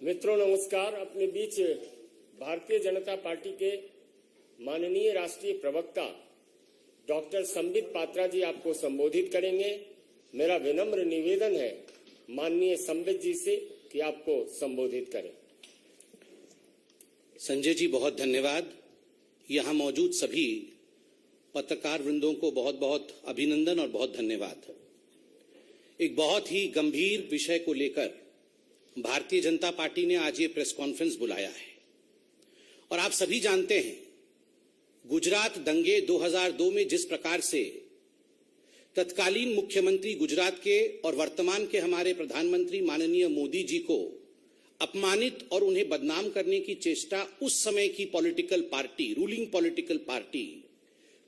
मित्रों नमस्कार। अपने बीच भारतीय जनता पार्टी के माननीय राष्ट्रीय प्रवक्ता डॉक्टर संबित पात्रा जी आपको संबोधित करेंगे। मेरा विनम्र निवेदन है माननीय संबित जी से कि आपको संबोधित करें। संजय जी बहुत धन्यवाद। यहाँ मौजूद सभी पत्रकार वृंदों को बहुत बहुत अभिनंदन और बहुत धन्यवाद। एक बहुत ही गंभीर विषय को लेकर भारतीय जनता पार्टी ने आज ये प्रेस कॉन्फ्रेंस बुलाया है और आप सभी जानते हैं गुजरात दंगे 2002 में जिस प्रकार से तत्कालीन मुख्यमंत्री गुजरात के और वर्तमान के हमारे प्रधानमंत्री माननीय मोदी जी को अपमानित और उन्हें बदनाम करने की चेष्टा उस समय की political party, ruling political party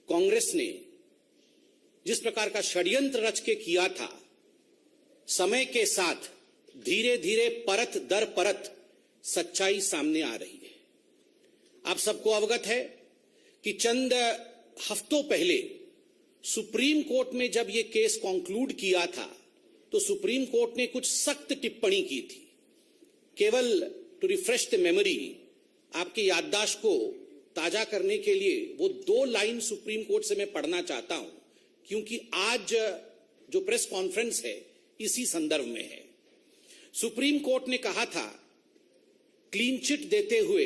Congress ने जिस प्रकार का षड्यंत्र रच के किया था, समय के साथ धीरे धीरे परत दर परत सच्चाई सामने आ रही है। आप सबको अवगत है कि चंद हफ्तों पहले सुप्रीम कोर्ट में जब यह केस कंक्लूड किया था तो सुप्रीम कोर्ट ने कुछ सख्त टिप्पणी की थी। केवल टू रिफ्रेश द मेमोरी, आपके याददाश्त को ताजा करने के लिए वो 2 लाइन सुप्रीम कोर्ट से मैं पढ़ना चाहता हूं, क्योंकि आज जो प्रेस कॉन्फ्रेंस है इसी संदर्भ में है। सुप्रीम कोर्ट ने कहा था क्लीन चिट देते हुए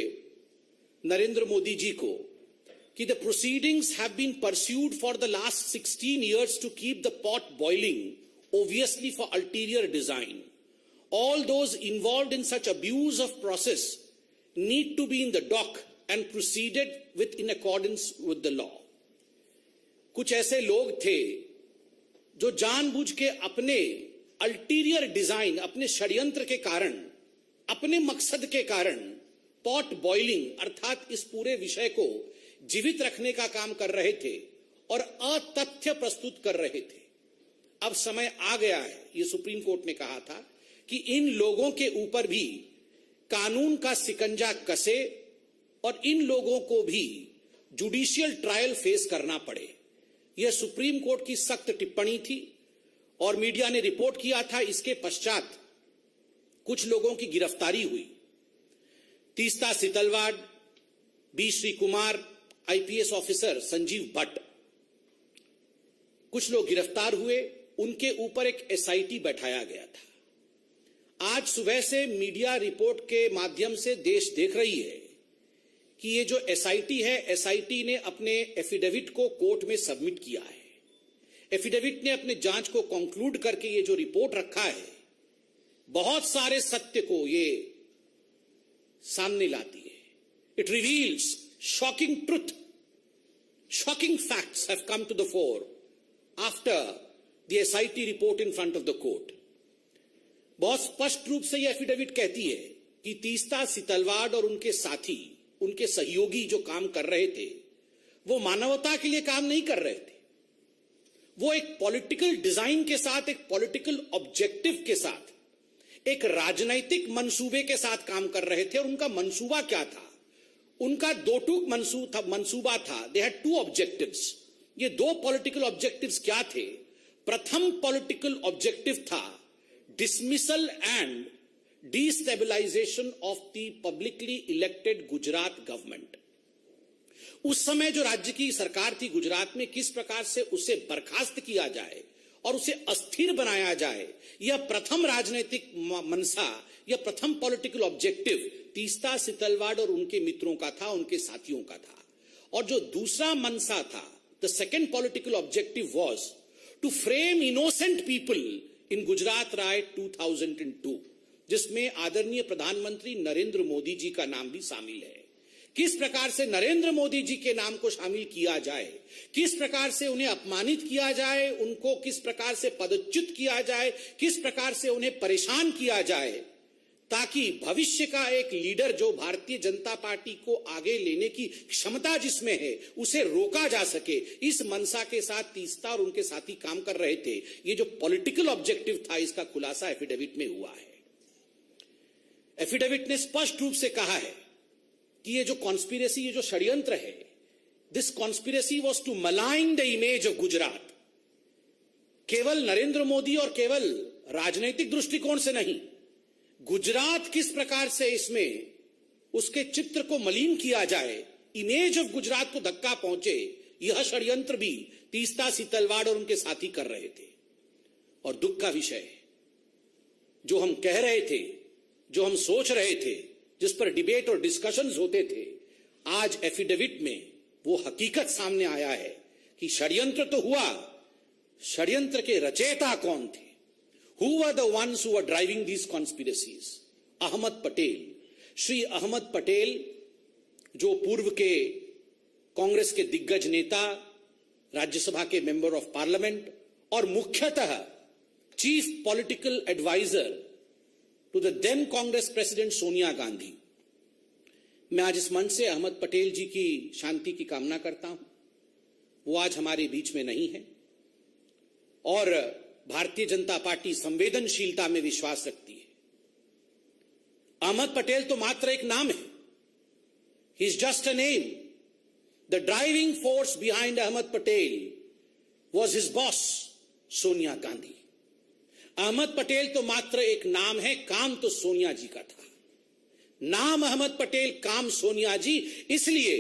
नरेंद्र मोदी जी को कि the proceedings have been pursued for the last 16 years to keep the pot boiling obviously for ulterior design. All those involved in such abuse of process need to be in the dock and proceeded with in accordance with the law. कुछ ऐसे लोग थे जो जानबूझ के अपने ulterior design, अपने षड्यंत्र के कारण, अपने मकसद के कारण पॉट बॉइलिंग अर्थात इस पूरे विषय को जीवित रखने का काम कर रहे थे और अतथ्य प्रस्तुत कर रहे थे। अब समय आ गया है, ये सुप्रीम कोर्ट ने कहा था कि इन लोगों के ऊपर भी कानून का सिकंजा कसे और इन लोगों को भी जुडिशियल ट्रायल फेस करना पड़े। यह सुप्रीम कोर्ट की सख्त टिप्पणी थी और मीडिया ने रिपोर्ट किया था। इसके पश्चात कुछ लोगों की गिरफ्तारी हुई। Teesta Setalvad, B Sree Kumar, IPS officer Sanjiv Bhatt, कुछ लोग गिरफ्तार हुए। उनके ऊपर एक एसआईटी बैठाया गया था। आज सुबह से मीडिया रिपोर्ट के माध्यम से देश देख रही है कि ये जो एसआईटी है, एसआईटी ने अपने एफिडेविट को कोर्ट में सबमिट किया है। एफिडेविट ने अपने जांच को कंक्लूड करके ये जो रिपोर्ट रखा है, बहुत सारे सत्य को ये सामने लाती है। It reveals shocking truth, shocking facts have come to the fore after the SIT report in front of the court. बहुत स्पष्ट रूप से यह एफिडेविट कहती है कि तीस्ता सितलवाड़ और उनके साथी, उनके सहयोगी जो काम कर रहे थे, वो मानवता के लिए काम नहीं कर रहे थे। वो एक पॉलिटिकल डिजाइन के साथ, एक पॉलिटिकल ऑब्जेक्टिव के साथ, एक राजनैतिक मंसूबे के साथ काम कर रहे थे। और उनका मंसूबा क्या था? उनका 2 टूक मंसूबा था। They had 2 objectives. ये 2 पॉलिटिकल ऑब्जेक्टिव्स क्या थे? प्रथम पॉलिटिकल ऑब्जेक्टिव था dismissal and destabilization of the publicly elected Gujarat government। उस समय जो राज्य की सरकार थी गुजरात में, किस प्रकार से उसे बर्खास्त किया जाए और उसे अस्थिर बनाया जाए, यह प्रथम राजनीतिक मनसा, यह प्रथम पॉलिटिकल ऑब्जेक्टिव तीस्ता सितलवाड़ और उनके मित्रों का था, उनके साथियों का था। और जो दूसरा मनसा था, the second political objective was to frame innocent people in Gujarat riot 2002, जिसमें आदरणीय प्रधानमंत्री नरेंद्र मोदी जी का नाम भी शामिल है। किस प्रकार से नरेंद्र मोदी जी के नाम को शामिल किया जाए, किस प्रकार से उन्हें अपमानित किया जाए, उनको किस प्रकार से पदच्युत किया जाए, किस प्रकार से उन्हें परेशान किया जाए, ताकि भविष्य का एक लीडर जो भारतीय जनता पार्टी को आगे लेने की क्षमता जिसमें है, उसे रोका जा सके। इस मनसा के साथ तीस्ता और उनके साथी काम कर रहे थे। ये जो पॉलिटिकल ऑब्जेक्टिव था, इसका खुलासा एफिडेविट में हुआ है। एफिडेविट ने स्पष्ट रूप से कहा है कि ये जो कॉन्स्पिरेसी, ये जो षड्यंत्र है, this conspiracy was to malign the image of Gujarat. केवल नरेंद्र मोदी और केवल राजनीतिक दृष्टिकोण से नहीं, गुजरात किस प्रकार से इसमें उसके चित्र को मलिन किया जाए, इमेज ऑफ गुजरात को धक्का पहुंचे, यह षड्यंत्र भी तीस्ता सितलवाड़ और उनके साथी कर रहे थे। और दुख का विषय है, जो हम कह रहे थे, जो हम सोच रहे थे, जिस पर डिबेट और डिस्कशंस होते थे, आज एफिडेविट में वो हकीकत सामने आया है कि षड्यंत्र तो हुआ, षड्यंत्र के रचयिता कौन थे? Who were the ones who were driving these conspiracies? Ahmad Patel, Shri Ahmad Patel, जो पूर्व के कांग्रेस के दिग्गज नेता, राज्यसभा के मेंबर ऑफ पार्लियामेंट और मुख्यतः chief political adviser to the then Congress president Sonia Gandhi. मैं आज इस मंच से अहमद पटेल जी की शांति की कामना करता हूं। वो आज हमारे बीच में नहीं है और भारतीय जनता पार्टी संवेदनशीलता में विश्वास रखती है। अहमद पटेल तो मात्र एक नाम है, he is just a name. The driving force behind Ahmed Patel was his boss Sonia Gandhi. Ahmed Patel तो मात्र एक नाम है, काम तो सोनिया जी का था। नाम अहमद पटेल, काम सोनिया जी, इसलिए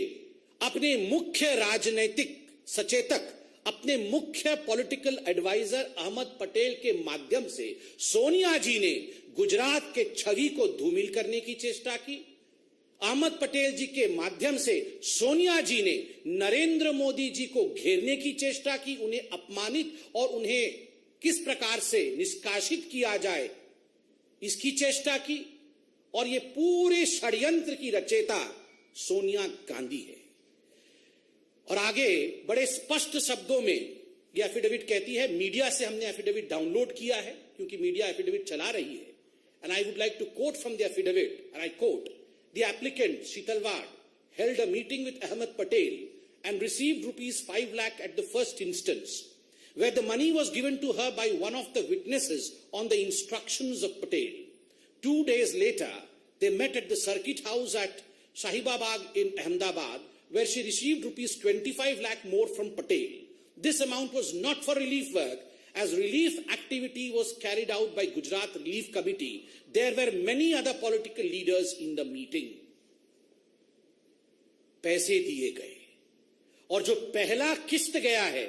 अपने मुख्य राजनैतिक सचेतक, अपने मुख्य पॉलिटिकल एडवाइजर अहमद पटेल के माध्यम से सोनिया जी ने गुजरात के छवि को धूमिल करने की चेष्टा की। अहमद पटेल जी के माध्यम से सोनिया जी ने नरेंद्र मोदी जी को घेरने की चेष्टा की, उन्हें अपमानित और उन्हें किस प्रकार से निष्कासित किया जाए इसकी चेष्टा की। और ये पूरे षड्यंत्र की रचयिता सोनिया गांधी है। और आगे बड़े स्पष्ट शब्दों में यह एफिडेविट कहती है, मीडिया से हमने एफिडेविट डाउनलोड किया है क्योंकि मीडिया एफिडेविट चला रही है। And I would like to quote from the affidavit, and I quote, the applicant Sitalwad held a meeting with Ahmed Patel and received ₹5 lakh at the first instance, where the money was given to her by one of the witnesses on the instructions of Patel. 2 days later, they met at the circuit house at Shahibabad in Ahmedabad, where she received ₹25 lakh more from Patel. This amount was not for relief work, as relief activity was carried out by Gujarat Relief Committee. There were many other political leaders in the meeting. पैसे दिए गए और जो पहला किस्त गया है,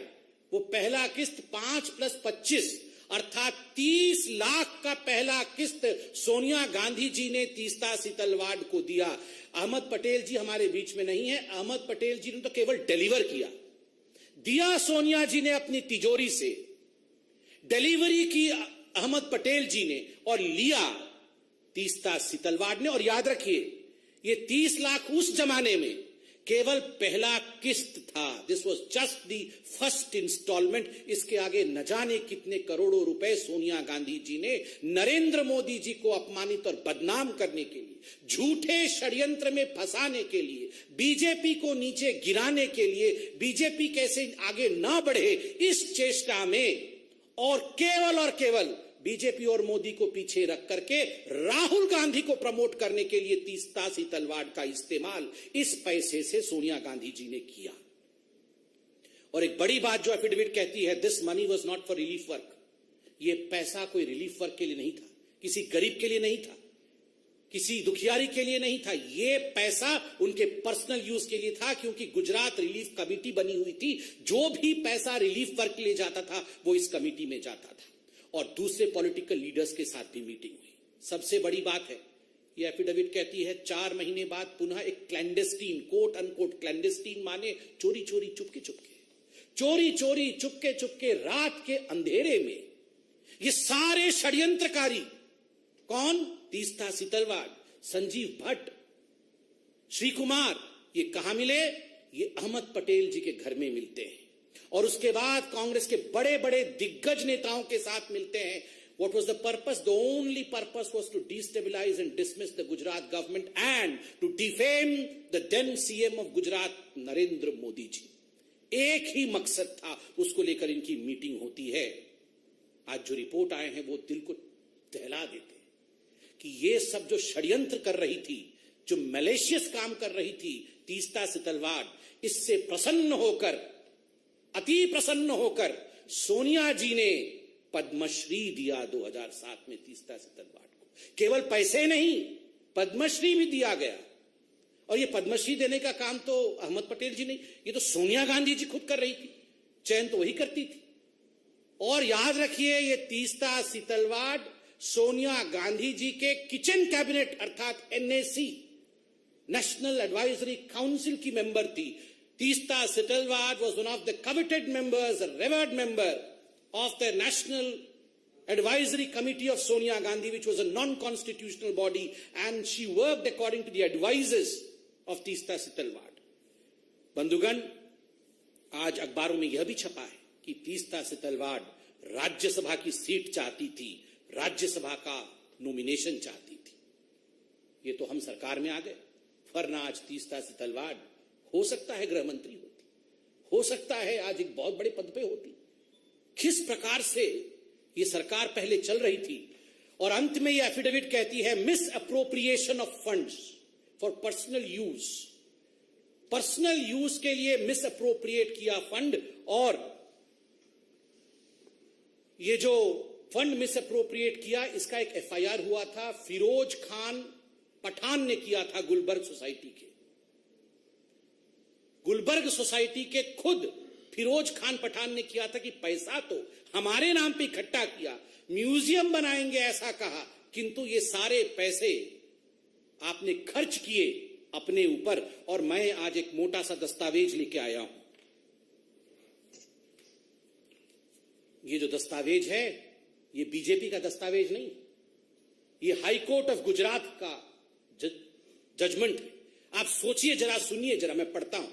वो पहला किस्त 5 + 25 अर्थात 30 लाख का पहला किस्त सोनिया गांधी जी ने तीस्ता सितलवाड़ को दिया। अहमद पटेल जी हमारे बीच में नहीं है, अहमद पटेल जी ने तो केवल डिलीवर किया, दिया सोनिया जी ने अपनी तिजोरी से, डिलीवरी की अहमद पटेल जी ने और लिया तीस्ता सितलवाड़ ने। और याद रखिए, ये 30 लाख उस जमाने में केवल पहला किस्त था। This was just the first instalment. इसके आगे न जाने कितने करोड़ों रुपए सोनिया गांधी जी ने नरेंद्र मोदी जी को अपमानित और बदनाम करने के लिए, झूठे षड्यंत्र में फंसाने के लिए, बीजेपी को नीचे गिराने के लिए, बीजेपी कैसे आगे ना बढ़े इस चेष्टा में, और केवल बीजेपी और मोदी को पीछे रख करके राहुल गांधी को प्रमोट करने के लिए तीस्ता सितलवाड़ का इस्तेमाल इस पैसे से सोनिया गांधी जी ने किया। और एक बड़ी बात जो एफिडेविट कहती है, this money was not for relief work. ये पैसा कोई रिलीफ वर्क के लिए नहीं था, किसी गरीब के लिए नहीं था, किसी दुखियारी के लिए नहीं था। ये पैसा उनके पर्सनल यूज के लिए था, क्योंकि गुजरात रिलीफ कमेटी बनी हुई थी। जो भी पैसा रिलीफ वर्क के लिए जाता था वो इस कमेटी में जाता था। और दूसरे पॉलिटिकल लीडर्स के साथ भी मीटिंग हुई। सबसे बड़ी बात है, यह एफिडेविट कहती है 4 महीने बाद पुनः एक क्लैंडेस्टीन, कोट अनकोट क्लैंडेस्टीन माने चोरी चोरी चुपके चुपके रात के अंधेरे में ये सारे षड्यंत्रकारी, कौन? तीस्ता सितलवाड़, संजीव भट्ट, श्री कुमार, ये कहां मिले? ये अहमद पटेल जी के घर में मिलते हैं और उसके बाद कांग्रेस के बड़े बड़े दिग्गज नेताओं के साथ मिलते हैं। What was the purpose? The only purpose was to destabilize and dismiss the Gujarat government and to defame the then CM of Gujarat, Narendra Modi ji. एक ही मकसद था, उसको लेकर इनकी मीटिंग होती है। आज जो रिपोर्ट आए हैं वो दिल को दहला देते हैं कि ये सब जो षड्यंत्र कर रही थी, जो मैलिशियस काम कर रही थी तीस्ता सितलवाड़, इससे प्रसन्न होकर, अति प्रसन्न होकर सोनिया जी ने पद्मश्री दिया 2007 में तीस्ता सितलवाड़ को। केवल पैसे नहीं, पद्मश्री भी दिया गया। और ये पद्मश्री देने का काम तो अहमद पटेल जी नहीं, ये तो सोनिया गांधी जी खुद कर रही थी, चयन तो वही करती थी। और याद रखिए, ये तीस्ता सितलवाड़ सोनिया गांधी जी के किचन कैबिनेट अर्थात एनएसी नेशनल एडवाइजरी काउंसिल की मेंबर थी। Teesta Setalvad was one of the coveted members, a revered member of the National Advisory Committee of Sonia Gandhi, which was a non-constitutional body, and she worked according to the advices of Teesta Setalvad. बंधुगण, आज अखबारों में यह भी छपा है कि तीस्ता सितलवाड़ राज्यसभा की सीट चाहती थी, राज्यसभा का नॉमिनेशन चाहती थी। ये तो हम सरकार में आ गए, वरना आज तीस्ता सितलवाड़ हो सकता है गृह मंत्री होती, हो सकता है आज एक बहुत बड़े पद पे होती। किस प्रकार से ये सरकार पहले चल रही थी। और अंत में ये एफिडेविट कहती है miss appropriation of funds for personal use. Personal use के लिए मिस अप्रोप्रिएट किया फंड, और ये जो फंड मिस अप्रोप्रिएट किया, इसका एक एफआईआर हुआ था, फिरोज खान पठान ने किया था गुलबर्ग सोसाइटी के। गुलबर्ग सोसाइटी के खुद फिरोज खान पठान ने किया था कि पैसा तो हमारे नाम पे इकट्ठा किया, म्यूजियम बनाएंगे ऐसा कहा, किंतु ये सारे पैसे आपने खर्च किए अपने ऊपर। और मैं आज एक मोटा सा दस्तावेज लेके आया हूं। ये जो दस्तावेज है, ये बीजेपी का दस्तावेज नहीं, ये हाई कोर्ट ऑफ गुजरात का जजमेंट है। आप सोचिए जरा, सुनिए जरा, मैं पढ़ता हूं।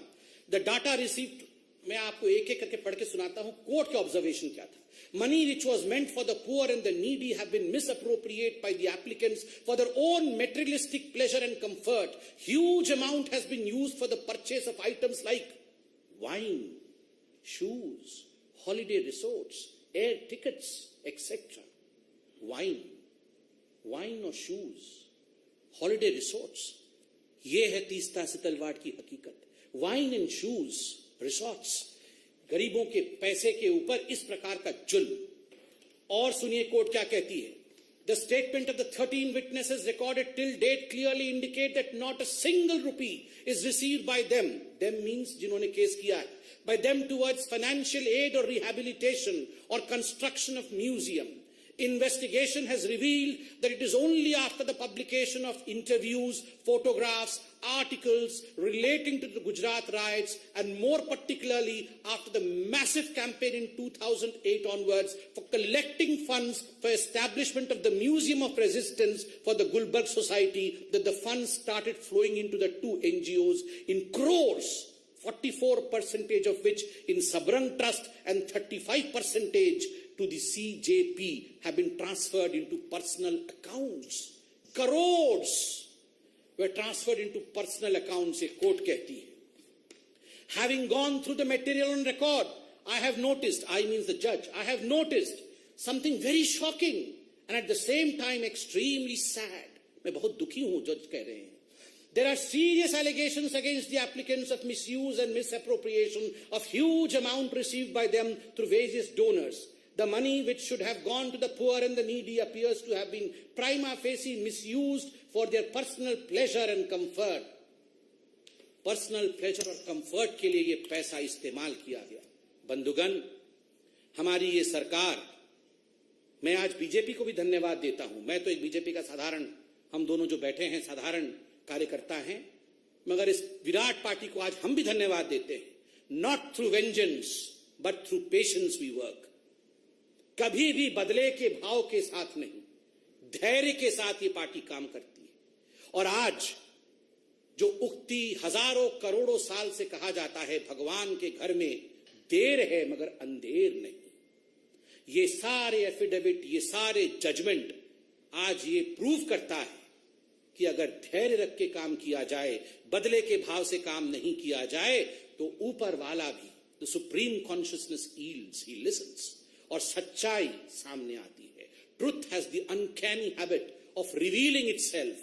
द डाटा रिसीव्ड, मैं आपको एक एक करके पढ़ के सुनाता हूं कोर्ट के ऑब्जर्वेशन क्या था। Money which was meant for the poor and the needy have been misappropriated by the applicants for their own materialistic pleasure and comfort. Huge amount has been used for the purchase of items like wine, shoes, holiday resorts, air tickets, etc. Wine or shoes, holiday resorts. ये है तीस्ता सितलवाड़ की हकीकत। Wine and shoes, resorts, गरीबों के पैसे के ऊपर इस प्रकार का जुल्म। और सुनिए कोर्ट क्या कहती है। The statement of the 13 witnesses recorded till date clearly indicate that not a single rupee is received by them. Them means जिन्होंने केस किया है, by them towards financial aid or rehabilitation or construction of museum. Investigation has revealed that it is only after the publication of interviews, photographs, articles relating to the Gujarat riots, and more particularly after the massive campaign in 2008 onwards for collecting funds for establishment of the Museum of Resistance for the Gulbarg Society, that the funds started flowing into the two NGOs in crores, 44% of which in Sabrang Trust and 35% to the CJP have been transferred into personal accounts. Crores were transferred into personal accounts, a court कहती है। Having gone through the material on record, I have noticed, I means the judge, I have noticed something very shocking and at the same time extremely sad. मैं बहुत दुखी हूं, जज कह रहे हैं। There are serious allegations against the applicants of misuse and misappropriation of huge amount received by them through various donors. The money which should have gone to the poor and the needy appears to have been prima facie misused for their personal pleasure and comfort. Personal pleasure और comfort के लिए ये पैसा इस्तेमाल किया गया। बंधुगण, हमारी ये सरकार, मैं आज बीजेपी को भी धन्यवाद देता हूं। मैं तो एक बीजेपी का साधारण, हम दोनों जो बैठे हैं साधारण कार्यकर्ता हैं, मगर इस विराट पार्टी को आज हम भी धन्यवाद देते हैं। Not through vengeance, but through patience we work. कभी भी बदले के भाव के साथ नहीं, धैर्य के साथ ये पार्टी काम करती है। और आज जो उक्ति हजारों करोड़ों साल से कहा जाता है, भगवान के घर में देर है मगर अंधेर नहीं, ये सारे एफिडेविट, ये सारे जजमेंट आज ये प्रूव करता है कि अगर धैर्य रख के काम किया जाए, बदले के भाव से काम नहीं किया जाए, तो ऊपर वाला भी, the supreme consciousness yields, he lessons, और सच्चाई सामने आती है। Truth has the uncanny habit of revealing itself.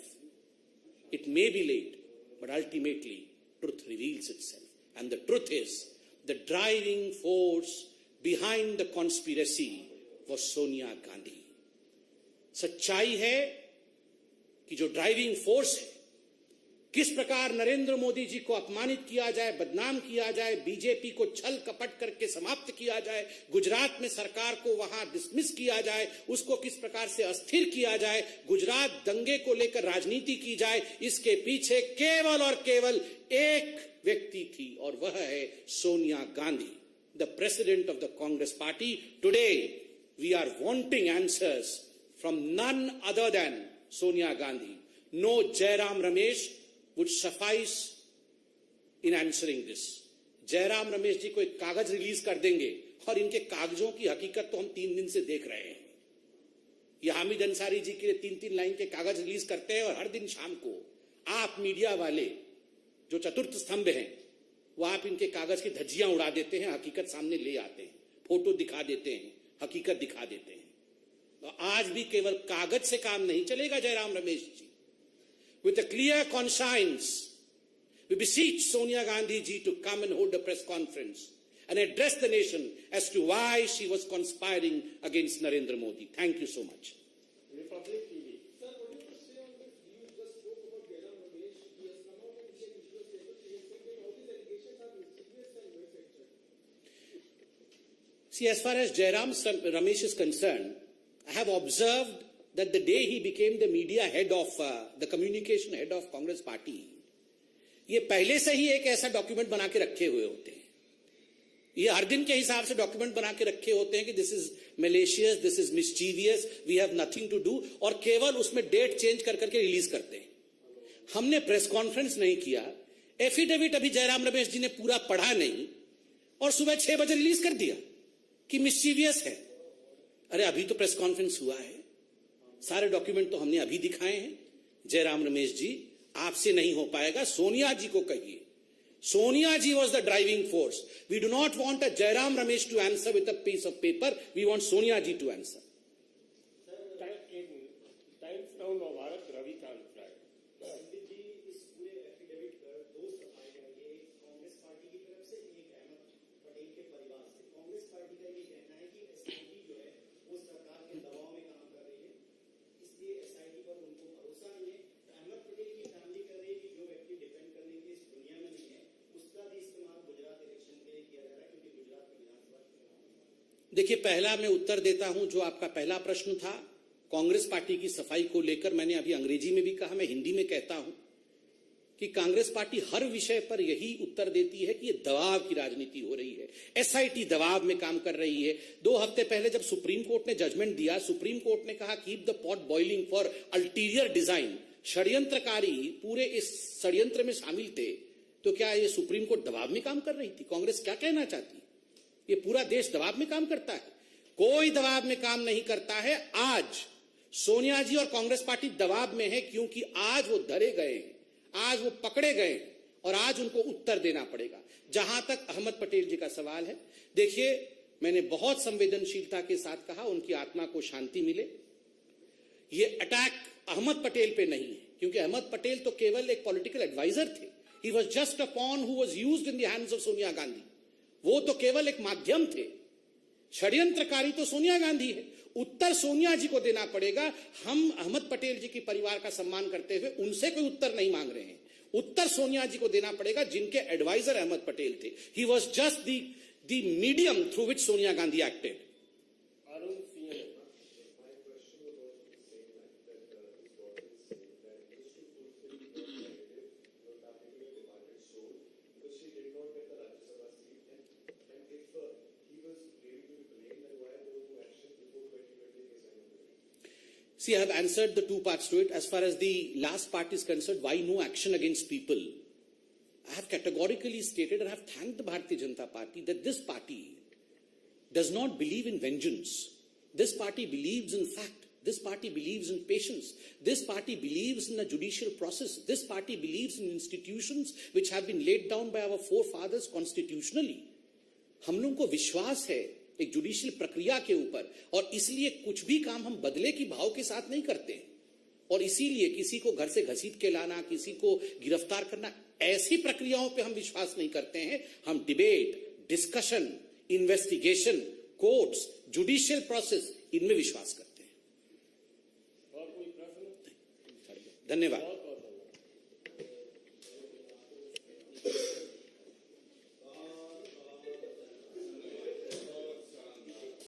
It may be late, but ultimately truth reveals itself. And the truth is the driving force behind the conspiracy was Sonia Gandhi. सच्चाई है कि जो driving force है, किस प्रकार नरेंद्र मोदी जी को अपमानित किया जाए, बदनाम किया जाए, बीजेपी को छल कपट करके समाप्त किया जाए, गुजरात में सरकार को वहां डिसमिस किया जाए, उसको किस प्रकार से अस्थिर किया जाए, गुजरात दंगे को लेकर राजनीति की जाए, इसके पीछे केवल और केवल एक व्यक्ति थी और वह है Sonia Gandhi, the president of the Congress party. Today we are wanting answers from none other than Sonia Gandhi. No Jairam Ramesh would suffice in answering this। Jairam Ramesh ji को एक कागज रिलीज कर देंगे और इनके कागजों की हकीकत तो हम 3 दिन से देख रहे हैं। ये हामिद अंसारी जी के 3-3 लाइन के कागज रिलीज करते हैं और हर दिन शाम को आप मीडिया वाले जो चतुर्थ स्तंभ हैं वो आप इनके कागज की धज्जियां उड़ा देते हैं, हकीकत सामने ले आते हैं, फोटो दिखा देते हैं, हकीकत दिखा देते हैं। तो आज भी केवल कागज से काम नहीं चलेगा जयराम रमेश जी। With a clear conscience, we beseech Sonia Gandhi ji to come and hold a press conference and address the nation as to why she was conspiring against Narendra Modi. Thank you so much. Republic TV। Sir, what do you say on this? You just spoke about Jairam Ramesh. He has come out and said he was able to say all these allegations are mischievous and manufactured. See, as far as Jairam Ramesh is concerned, I have observed that the day he became the media head of the communication head of Congress party, ये पहले से ही एक ऐसा document बना के रखे हुए होते हैं। ये हर दिन के हिसाब से डॉक्यूमेंट बना के रखे होते हैं कि this is malicious, this is mischievous, we have nothing to do, और केवल उसमें डेट चेंज कर करके रिलीज करते हैं। हमने प्रेस कॉन्फ्रेंस नहीं किया, एफिडेविट अभी जयराम रमेश जी ने पूरा पढ़ा नहीं और सुबह 6 बजे रिलीज कर दिया कि मिस्चीवियस है। अरे अभी तो प्रेस कॉन्फ्रेंस हुआ है, सारे डॉक्यूमेंट तो हमने अभी दिखाए हैं। जयराम रमेश जी, आपसे नहीं हो पाएगा, सोनिया जी को कहिए। सोनिया जी was the driving force. We do not want a Jairam Ramesh to answer with a piece of paper. We want Sonia ji to answer. Times Now Navbharat Ravikant Rai. Sambit ji, इस पूरे एफिडेविट पर 2 सफाई है, एक कांग्रेस पार्टी की तरफ से, एक अहमद पटेल के परिवार से। कांग्रेस पार्टी का ये कहना है कि एसआईटी जो है वो सरकार के दबाव में काम कर रही है, इसलिए एसआईटी पर उनको भरोसा नहीं है। अहमद पटेल की फैमिली कर रही है कि जो व्यक्ति डिपेंड करने की इस दुनिया में नहीं है, उसका भी इस्तेमाल गुजरात इलेक्शन के लिए किया जा रहा है, क्योंकि गुजरात में विधानसभा चुनाव। देखिए, पहला मैं उत्तर देता हूं जो आपका पहला प्रश्न था कांग्रेस पार्टी की सफाई को लेकर। मैंने अभी अंग्रेजी में भी कहा, मैं हिंदी में कहता हूं कि कांग्रेस पार्टी हर विषय पर यही उत्तर देती है कि ये दबाव की राजनीति हो रही है, एसआईटी दबाव में काम कर रही है। 2 हफ्ते पहले जब सुप्रीम कोर्ट ने जजमेंट दिया, सुप्रीम कोर्ट ने कहा keep the pot boiling for ulterior design. षड्यंत्रकारी पूरे इस षड्यंत्र में शामिल थे, तो क्या ये सुप्रीम कोर्ट दबाव में काम कर रही थी? कांग्रेस क्या कहना चाहती है? ये पूरा देश दबाव में काम करता है? कोई दबाव में काम नहीं करता है। आज सोनिया जी और कांग्रेस पार्टी दबाव में है, क्योंकि आज वो धरे गए, आज वो पकड़े गए और आज उनको उत्तर देना पड़ेगा। जहां तक अहमद पटेल जी का सवाल है, देखिए, मैंने बहुत संवेदनशीलता के साथ कहा उनकी आत्मा को शांति मिले। ये अटैक अहमद पटेल पे नहीं है, क्योंकि अहमद पटेल तो केवल एक पॉलिटिकल एडवाइजर थे। He was just a pawn who was used in the hands of Sonia Gandhi. वो तो केवल एक माध्यम थे। षड्यंत्रकारी तो सोनिया गांधी है। उत्तर सोनिया जी को देना पड़ेगा। हम अहमद पटेल जी के परिवार का सम्मान करते हुए उनसे कोई उत्तर नहीं मांग रहे हैं। उत्तर सोनिया जी को देना पड़ेगा, जिनके एडवाइजर अहमद पटेल थे। He was just the medium through which Sonia Gandhi acted. Arun Singh. See, I have answered the 2 parts to it. As far as the last part is concerned, why no action against people? I have categorically stated and I have thanked the Bharatiya Janata Party that this party does not believe in vengeance. This party believes in fact. This party believes in patience. This party believes in a judicial process. This party believes in institutions which have been laid down by our forefathers constitutionally. हम लोगों को विश्वास है एक judicial प्रक्रिया के ऊपर, और इसलिए कुछ भी काम हम बदले की भाव के साथ नहीं करते। और इसीलिए किसी को घर से घसीट के लाना, किसी को गिरफ्तार करना, ऐसी प्रक्रियाओं पे हम विश्वास नहीं करते हैं। हम debate, discussion, investigation, courts, judicial process, इनमें विश्वास करते हैं। और कोई प्रश्न? धन्यवाद।